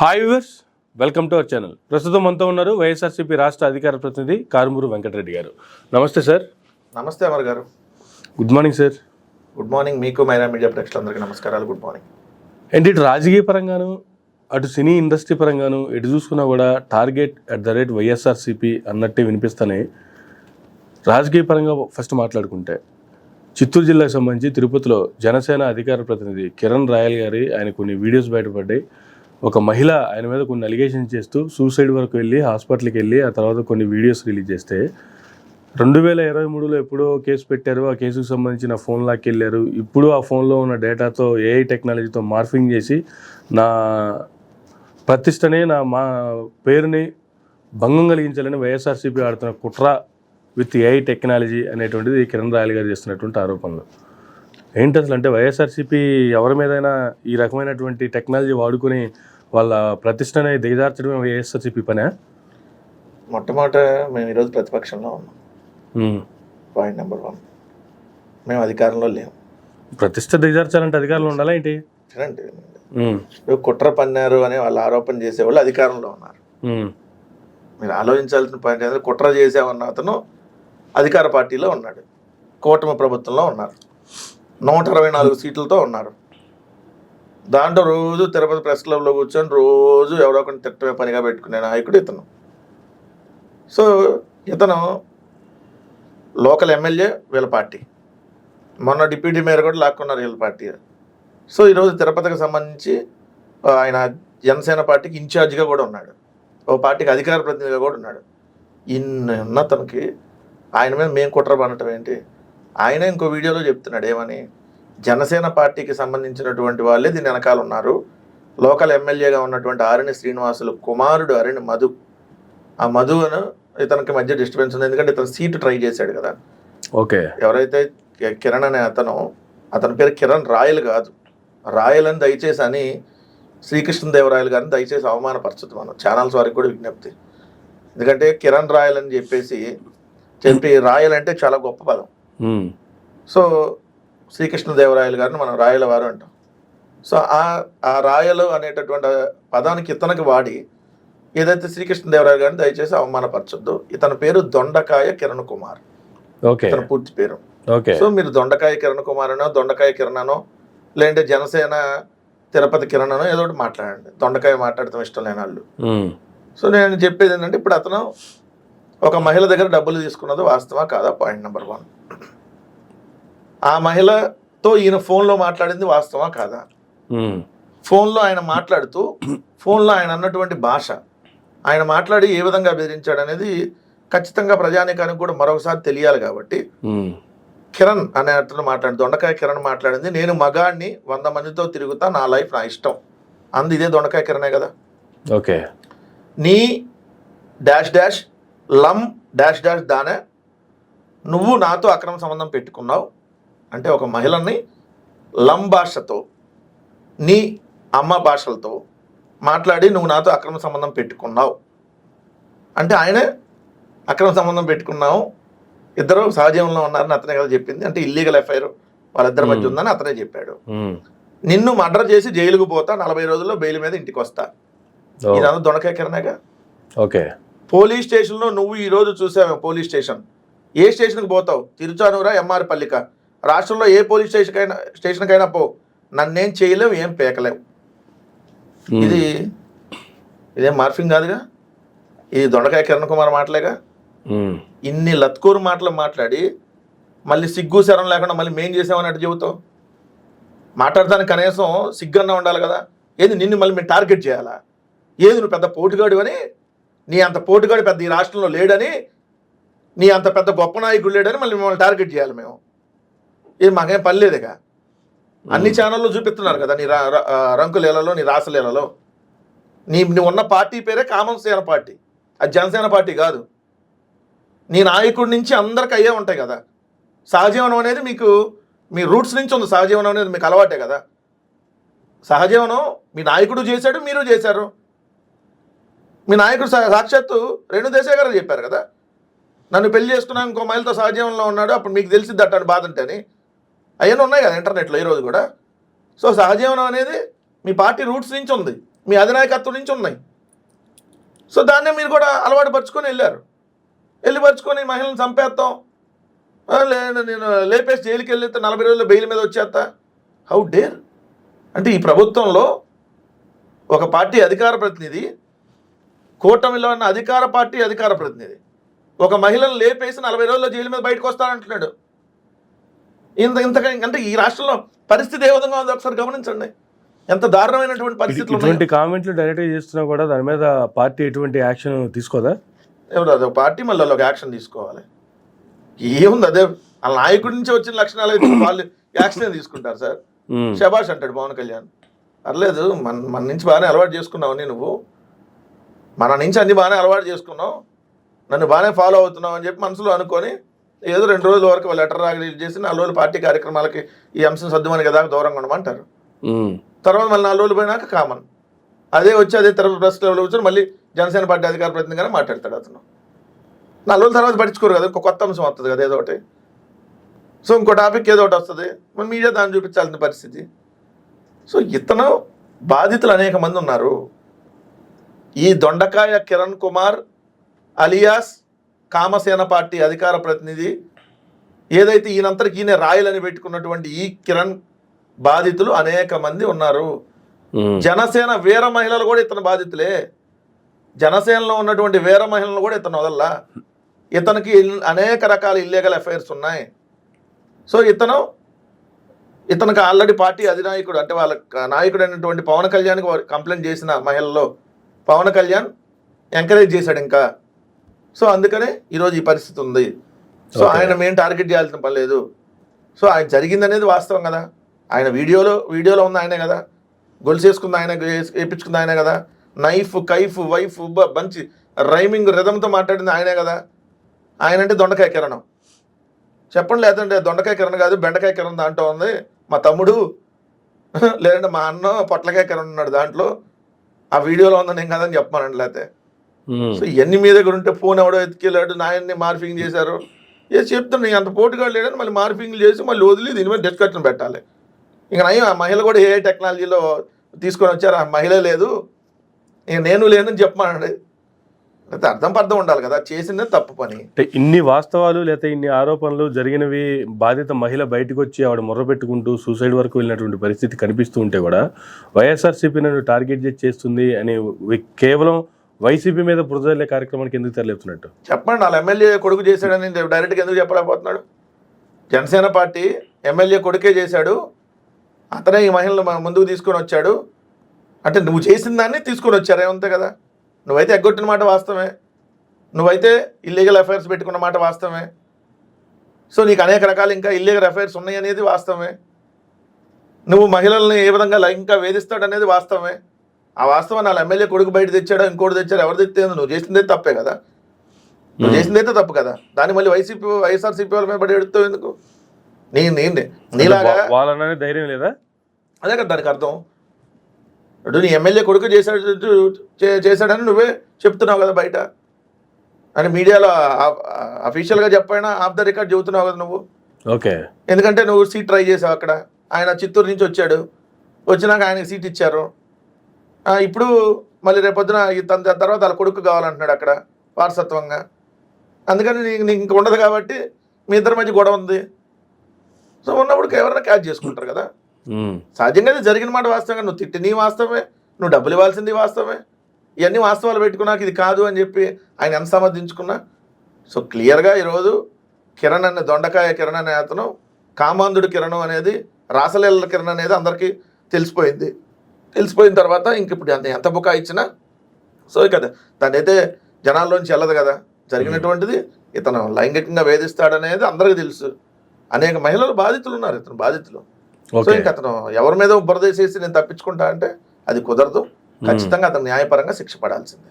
Hi viewers, welcome to our channel. ప్రస్తుతం మనతో ఉన్నారు వైఎస్ఆర్సీపీ రాష్ట్ర అధికార ప్రతినిధి కారుమూరు వెంకటరెడ్డి గారు. నమస్తే సార్. నమస్తే అమర్ గారు. Good morning sir. Good morning మీకు, మైరా మీడియా ప్రేక్షకులందరికీ నమస్కారాలు. Good morning. ఏంటి ఇటు రాజకీయ పరంగాను, అటు సినీ ఇండస్ట్రీ పరంగాను ఎటు చూసుకున్నా కూడా టార్గెట్ @వైఎస్ఆర్సీపీ అన్నట్టే వినిపిస్తానే. రాజకీయ పరంగా ఫస్ట్ మాట్లాడుకుంటే చిత్తూరు జిల్లాకు సంబంధించి తిరుపతిలో జనసేన అధికార ప్రతినిధి కిరణ్ రాయల్ గారి ఆయన కొన్ని వీడియోస్ బయటపడ్డాయి. ఒక మహిళ ఆయన మీద కొన్ని అలిగేషన్ చేస్తూ సూసైడ్ వరకు వెళ్ళి హాస్పిటల్కి వెళ్ళి ఆ తర్వాత కొన్ని వీడియోస్ రిలీజ్ చేస్తే 2023లో ఎప్పుడో కేసు పెట్టారు. ఆ కేసుకు సంబంధించిన ఫోన్ లాక్కి వెళ్ళారు. ఇప్పుడు ఆ ఫోన్లో ఉన్న డేటాతో ఏఐ టెక్నాలజీతో మార్ఫింగ్ చేసి నా ప్రతిష్టని, మా పేరుని భంగం కలిగించాలని వైఎస్ఆర్సీపీ ఆడుతున్న కుట్ర విత్ ఏఐ టెక్నాలజీ అనేటువంటిది కిరణ్ రాయల్ గారు చేస్తున్నటువంటి ఆరోపణలు. ఏంటి అసలు? అంటే వైఎస్ఆర్సీపీ ఎవరి మీదైనా ఈ రకమైనటువంటి టెక్నాలజీ వాడుకొని వాళ్ళ ప్రతిష్టని దిగజార్చడమే వైఎస్ఆర్సీపీ పనే? మొట్టమొదట మేము ఈరోజు ప్రతిపక్షంలో ఉన్నాం. పాయింట్ నెంబర్ 1, మేము అధికారంలో లేము. ప్రతిష్ట దిగజార్చాలంటే అధికారంలో ఉండాలా ఏంటి? చూడండి, కుట్ర పన్నారు అనే వాళ్ళు ఆరోపణ చేసేవాళ్ళు అధికారంలో ఉన్నారు. మీరు ఆలోచించాల్సిన పాయింట్ ఏంటంటే, కుట్ర చేసేవన్న అతను అధికార పార్టీలో ఉన్నాడు, కూటమి ప్రభుత్వంలో ఉన్నారు, 124 సీట్లతో ఉన్నారు. దాంట్లో రోజు తిరుపతి ప్రెస్ క్లబ్లో కూర్చొని రోజు ఎవరో ఒకరిని తిట్టమే పనిగా పెట్టుకునే నాయకుడు ఇతను. సో ఇతను లోకల్ ఎమ్మెల్యే వీళ్ళ పార్టీ, మొన్న డిప్యూటీ మేయర్ కూడా లాక్కున్నారు వీళ్ళ పార్టీ. సో ఈరోజు తిరుపతికి సంబంధించి ఆయన జనసేన పార్టీకి ఇన్ఛార్జిగా కూడా ఉన్నాడు, ఓ పార్టీకి అధికార ప్రతినిధిగా కూడా ఉన్నాడు. ఇన్ని ఉన్న తనకి ఆయన మీద మేము కుట్ర పడటం ఏంటి? ఆయన ఇంకో వీడియోలో చెప్తున్నాడు ఏమని, జనసేన పార్టీకి సంబంధించినటువంటి వాళ్ళే దీని వెనకాల ఉన్నారు. లోకల్ ఎమ్మెల్యేగా ఉన్నటువంటి ఆరణి శ్రీనివాసులు కుమారుడు అరణి మధు, ఆ మధును ఇతనికి మధ్య డిస్టర్బెన్స్ ఉంది. ఎందుకంటే ఇతను సీటు ట్రై చేశాడు కదా. ఓకే, ఎవరైతే కిరణ్ అనే అతని పేరు కిరణ్ రాయల్ కాదు, రాయల్ అని దయచేసి అని శ్రీకృష్ణదేవరాయలు గారిని దయచేసి అవమానపరచదు మనం ఛానల్స్ వారికి కూడా విజ్ఞప్తి. ఎందుకంటే కిరణ్ రాయల్ అని చెప్పి రాయల్ అంటే చాలా గొప్ప పదం. సో శ్రీకృష్ణదేవరాయలు గారిని మనం రాయల వారు అంటాం. సో ఆ రాయలు అనేటటువంటి పదానికి ఇతనికి వాడి ఏదైతే శ్రీకృష్ణదేవరాయలు గారిని దయచేసి అవమానపరచొద్దు. ఇతని పేరు దొండకాయ కిరణ్ కుమార్, ఇతని పూర్తి పేరు. సో మీరు దొండకాయ కిరణ్ కుమార్ అనో, దొండకాయ కిరణ్ అనో, లేదంటే జనసేన తిరుపతి కిరణ్ అనో ఏదో ఒకటి మాట్లాడండి. దొండకాయ మాట్లాడటం ఇష్టం లేని వాళ్ళు. సో నేను చెప్పేది ఏంటంటే, ఇప్పుడు అతను ఒక మహిళ దగ్గర డబ్బులు తీసుకున్నది వాస్తవా కాదా? Point number 1. ఆ మహిళతో ఈయన ఫోన్లో మాట్లాడింది వాస్తవా కాదా? ఫోన్లో ఆయన మాట్లాడుతూ ఫోన్లో ఆయన అన్నటువంటి భాష, ఆయన మాట్లాడి ఏ విధంగా బెదిరించాడు అనేది ఖచ్చితంగా ప్రజానీకానికి కూడా మరొకసారి తెలియాలి. కాబట్టి కిరణ్ అనే అతను దొండకాయ కిరణ్ మాట్లాడింది, నేను మగాడిని 100 మందితో తిరుగుతా, నా లైఫ్ నా ఇష్టం అంది. ఇదే దొండకాయ కిరణే కదా. ఓకే, నీ డాష్ లమ్ డాష్ దానే నువ్వు నాతో అక్రమ సంబంధం పెట్టుకున్నావు అంటే, ఒక మహిళని లమ్ భాషతో, నీ అమ్మ భాషలతో మాట్లాడి నువ్వు నాతో అక్రమ సంబంధం పెట్టుకున్నావు అంటే, ఆయనే అక్రమ సంబంధం పెట్టుకున్నావు, ఇద్దరు సహజీవనంలో ఉన్నారని అతనే కదా చెప్పింది. అంటే ఇల్లీగల్ ఎఫ్ఐఆర్ వాళ్ళిద్దరి మధ్య ఉందని అతనే చెప్పాడు. నిన్ను మర్డర్ చేసి జైలుకు పోతా, 40 రోజుల్లో బెయిల్ మీద ఇంటికి వస్తా, ఇదంతా దొండకాయ కిరణేగా. ఓకే, పోలీస్ స్టేషన్లో నువ్వు ఈరోజు చూసావు, పోలీస్ స్టేషన్ ఏ స్టేషన్కి పోతావు? తిరుచానూరా, ఎంఆర్ పల్లిక, రాష్ట్రంలో ఏ పోలీస్ స్టేషన్కైనా పో, నన్నేం చేయలేవు, ఏం పేకలేవు. ఇదేం మార్ఫింగ్ కాదుగా, ఇది దొండకాయ కిరణ్ కుమార్ మాటలేగా. ఇన్ని లత్కూరు మాటలు మాట్లాడి మళ్ళీ సిగ్గు శరం లేకుండా మళ్ళీ మేం చేసామన్నట్టు చెబుతావు. మాట్లాడటానికి కనీసం సిగ్గన్నా ఉండాలి కదా. ఏది నిన్ను మళ్ళీ మేము టార్గెట్ చేయాలా? ఏది నువ్వు పెద్ద పోటుగాడు అని, నీ అంత పోటుగాడు పెద్ద ఈ రాష్ట్రంలో లేడని, నీ అంత పెద్ద గొప్ప నాయకుడు లేడని మళ్ళీ మిమ్మల్ని టార్గెట్ చేయాలి మేము? ఏం మాకేం పని లేదుగా. అన్ని ఛానల్లో చూపిస్తున్నారు కదా నీ రంకులేలలో, నీ రాసలీలలో. నువ్వు ఉన్న పార్టీ పేరే కామన్ సేన పార్టీ, అది జనసేన పార్టీ కాదు. నీ నాయకుడి నుంచి అందరికి అయ్యే ఉంటాయి కదా. సహజీవనం అనేది మీకు మీ రూట్స్ నుంచి ఉంది, సహజీవనం అనేది మీకు అలవాటే కదా. సహజీవనం మీ నాయకుడు చేశాడు, మీరు చేశారు. మీ నాయకుడు సాక్షాత్తు రేణుదేశాయ్ గారు చెప్పారు కదా, నన్ను పెళ్లి చేసుకున్నాను ఇంకో మహిళతో సహజీవనంలో ఉన్నాడు, అప్పుడు మీకు తెలిసిద్ది అట్టాడు బాధ అంటేని. అవన్నీ ఉన్నాయి కదా ఇంటర్నెట్లో ఈరోజు కూడా. సో సహజీవనం అనేది మీ పార్టీ రూట్స్ నుంచి ఉంది. మీ అధినాయకత్వం నుంచి ఉన్నాయి. సో దాన్నే మీరు కూడా అలవాటు పరుచుకొని వెళ్ళారు. పరుచుకొని మహిళలను చంపేస్తాం, లేదు నేను లేపేసి జైలుకి వెళ్తే 40 రోజుల్లో బెయిల్ మీద వచ్చేస్తా. How dare! అంటే ఈ ప్రభుత్వంలో ఒక పార్టీ అధికార ప్రతినిధి, కూటమిలో ఉన్న అధికార పార్టీ అధికార ప్రతినిధి ఒక మహిళను లేపేసి 40 రోజుల్లో జైలు మీద బయటకు వస్తానంటున్నాడు. ఇంతగా అంటే ఈ రాష్ట్రంలో పరిస్థితి ఏ విధంగా ఉందో ఒకసారి గమనించండి. ఎంత దారుణమైనటువంటి పరిస్థితులు. ఇటువంటి కామెంట్లు డైరెక్ట్గా చేస్తున్నా కూడా దాని మీద పార్టీ ఎటువంటి యాక్షన్ తీసుకోదా? ఎవరు అదే పార్టీ మళ్ళీ ఒక యాక్షన్ తీసుకోవాలి. ఏముంది, అదే వాళ్ళ నాయకుడి నుంచి వచ్చిన లక్షణాలు అయితే వాళ్ళు యాక్షన్ తీసుకుంటారు సార్. శబాష్ అంటాడు పవన్ కళ్యాణ్. పర్లేదు, మన నుంచి బాగానే అలవాటు చేసుకున్నావు నువ్వు, మన నుంచి అన్ని బాగానే అలవాటు చేసుకున్నావు, నన్ను బాగానే ఫాలో అవుతున్నావు అని చెప్పి మనసులో అనుకొని ఏదో 2 రోజుల వరకు లెటర్ రిలీజ్ చేసి 4 రోజులు పార్టీ కార్యక్రమాలకి ఈ అంశం సర్దుమని కదా దూరంగా ఉండమంటారు. తర్వాత మళ్ళీ 4 రోజులు పోయినాక కామన్ అదే వచ్చి అదే తరపు ప్రెస్ లెవెల్ కూర్చొని మళ్ళీ జనసేన పార్టీ అధికార ప్రతినిధిగానే మాట్లాడతాడు అతను. 4 రోజుల తర్వాత పట్టించుకోరు కదా, ఇంకో కొత్త అంశం వస్తుంది కదా ఏదో ఒకటి. సో ఇంకో టాపిక్ ఏదో ఒకటి వస్తుంది, మరి మీడియా దాన్ని చూపించాల్సిన పరిస్థితి. సో ఇతను బాధితులు అనేక మంది ఉన్నారు. ఈ దొండకాయ కిరణ్ కుమార్ అలియాస్ కామసేన పార్టీ అధికార ప్రతినిధి ఏదైతే ఈయనంతరికి ఈయన రాయలని పెట్టుకున్నటువంటి ఈ కిరణ్ బాధితులు అనేక మంది ఉన్నారు. జనసేన వీర మహిళలు కూడా ఇతను బాధితులే. జనసేనలో ఉన్నటువంటి వీర మహిళలు కూడా ఇతను వదల్లా. ఇతనికి అనేక రకాల ఇల్లీగల్ అఫైర్స్ ఉన్నాయి. సో ఇతనికి ఆల్రెడీ పార్టీ అధినాయకుడు అంటే వాళ్ళ నాయకుడు అయినటువంటి పవన్ కళ్యాణ్కి కంప్లైంట్ చేసిన మహిళల్లో పవన్ కళ్యాణ్ ఎంకరేజ్ చేశాడు ఇంకా. సో అందుకనే ఈరోజు ఈ పరిస్థితి ఉంది. సో ఆయన మేము టార్గెట్ చేయాల్సిన పని లేదు. సో ఆయన జరిగింది అనేది వాస్తవం కదా. ఆయన వీడియోలో ఉంది ఆయనే కదా, గొలుసు వేసుకుంది ఆయన, వేయించుకుంది ఆయనే కదా, నైఫ్ కైఫ్ వైఫ్ మంచి రైమింగ్ రిథంతో మాట్లాడింది ఆయనే కదా. ఆయన అంటే దొండకాయ కిరణం చెప్పండి, లేదంటే దొండకాయ కిరణ్ కాదు బెండకాయ కిరణ్ దాంట్లో ఉంది మా తమ్ముడు, లేదంటే మా అన్న పొట్లకాయ కిరణ్ ఉన్నాడు దాంట్లో, ఆ వీడియోలో ఉందని నేను కదని చెప్పమానండి. లేకపోతే సో ఇవన్నీ మీ దగ్గర ఉంటే ఫోన్ ఎవడో ఎత్తుకెళ్ళాడు, నాయన్ని మార్ఫింగ్ చేశారు, చెప్తున్నా అంత పోటుగా లేడని మళ్ళీ మార్ఫింగ్లు చేసి మళ్ళీ వదిలి దీని మీద డిస్కషన్ పెట్టాలి. ఇంకా నయం ఆ మహిళ కూడా ఏ టెక్నాలజీలో తీసుకొని వచ్చారు, ఆ మహిళ లేదు ఇక నేను లేనని చెప్పమానండి. లేకపోతే అర్థం ఉండాలి కదా, చేసిందే తప్పు పని. అంటే ఇన్ని వాస్తవాలు లేకపోతే ఇన్ని ఆరోపణలు జరిగినవి బాధిత మహిళ బయటకు వచ్చి ఆవిడ మొర్ర పెట్టుకుంటూ సూసైడ్ వరకు వెళ్ళినటువంటి పరిస్థితి కనిపిస్తూ ఉంటే కూడా వైఎస్ఆర్సీపీ నన్ను టార్గెట్ చేస్తుంది అని కేవలం వైసీపీ మీద బురదలే కార్యక్రమానికి ఎందుకు తెరలేపుతున్నట్టు చెప్పండి. వాళ్ళ ఎమ్మెల్యే కొడుకు చేశాడని డైరెక్ట్గా ఎందుకు చెప్పలేకపోతున్నాడు? జనసేన పార్టీ ఎమ్మెల్యే కొడుకే చేశాడు, అతనే ఈ మహిళను ముందుకు తీసుకొని వచ్చాడు అంటే నువ్వు చేసిన దాన్ని తీసుకొని వచ్చారే అంతే కదా. నువ్వైతే ఎగ్గొట్టిన మాట వాస్తవమే, నువ్వైతే ఇల్లీగల్ అఫైర్స్ పెట్టుకున్న మాట వాస్తవమే. సో నీకు అనేక రకాల ఇంకా ఇల్లీగల్ అఫైర్స్ ఉన్నాయి అనేది వాస్తవమే. నువ్వు మహిళల్ని ఏ విధంగా లైంగికంగా వేధిస్తాడు అనేది వాస్తవమే. ఆ వాస్తవం నా ఎమ్మెల్యే కొడుకు బయట తెచ్చాడో ఇంకోటి తెచ్చాడు, ఎవరు తెచ్చే నువ్వు చేసిందే తప్పే కదా, నువ్వు చేసిందైతే తప్పు కదా. దాన్ని మళ్ళీ వైఎస్ఆర్సీపీ వాళ్ళ మీద పడి ఎడుతావు ఎందుకు? నీలాగా వాళ్ళనే ధైర్యం లేదా? అదే కదా దానికి అర్థం. ఇప్పుడు నీ ఎమ్మెల్యే కొడుకు చేశాడని నువ్వే చెప్తున్నావు కదా బయట, అని మీడియాలో అఫీషియల్గా చెప్పైనా ఆఫ్ ద రికార్డ్ చెబుతున్నావు కదా నువ్వు. ఓకే, ఎందుకంటే నువ్వు సీట్ ట్రై చేసావు అక్కడ. ఆయన చిత్తూరు నుంచి వచ్చాడు, వచ్చినాక ఆయనకి సీట్ ఇచ్చారు. ఇప్పుడు మళ్ళీ రేపొద్దున తన తర్వాత వాళ్ళ కొడుకు కావాలంటున్నాడు అక్కడ వారసత్వంగా. అందుకని నీకు ఇంక ఉండదు కాబట్టి మీ ఇద్దరి మధ్య గొడవ ఉంది. సో ఉన్నప్పుడు ఎవరైనా క్యాచ్ చేసుకుంటారు కదా. సహజంగా జరిగిన మాట వాస్తవంగా, నువ్వు తిట్టిని వాస్తవమే, నువ్వు డబ్బులు ఇవ్వాల్సింది వాస్తవమే, ఇవన్నీ వాస్తవాలు పెట్టుకున్నాక ఇది కాదు అని చెప్పి ఆయన ఎంత సమర్థించుకున్నా. సో క్లియర్గా ఈరోజు కిరణ్ అనే దొండకాయ కిరణ్ అనే అతను కామాంధుడు కిరణ్ అనేది రాసలీల కిరణ్ అనేది అందరికీ తెలిసిపోయిన తర్వాత ఇంక ఇప్పుడు ఎంత బుకా ఇచ్చినా సో ఇక దాన్ని అయితే జనాల్లోంచి వెళ్ళదు కదా. జరిగినటువంటిది ఇతను లైంగికంగా వేధిస్తాడనేది అందరికీ తెలుసు. అనేక మహిళలు బాధితులు ఉన్నారు, ఇతను బాధితులు. సో ఇంక అతను ఎవరి మీద బురదేసేసి నేను తప్పించుకుంటా అంటే అది కుదరదు. ఖచ్చితంగా అతను న్యాయపరంగా శిక్ష పడాల్సిందే.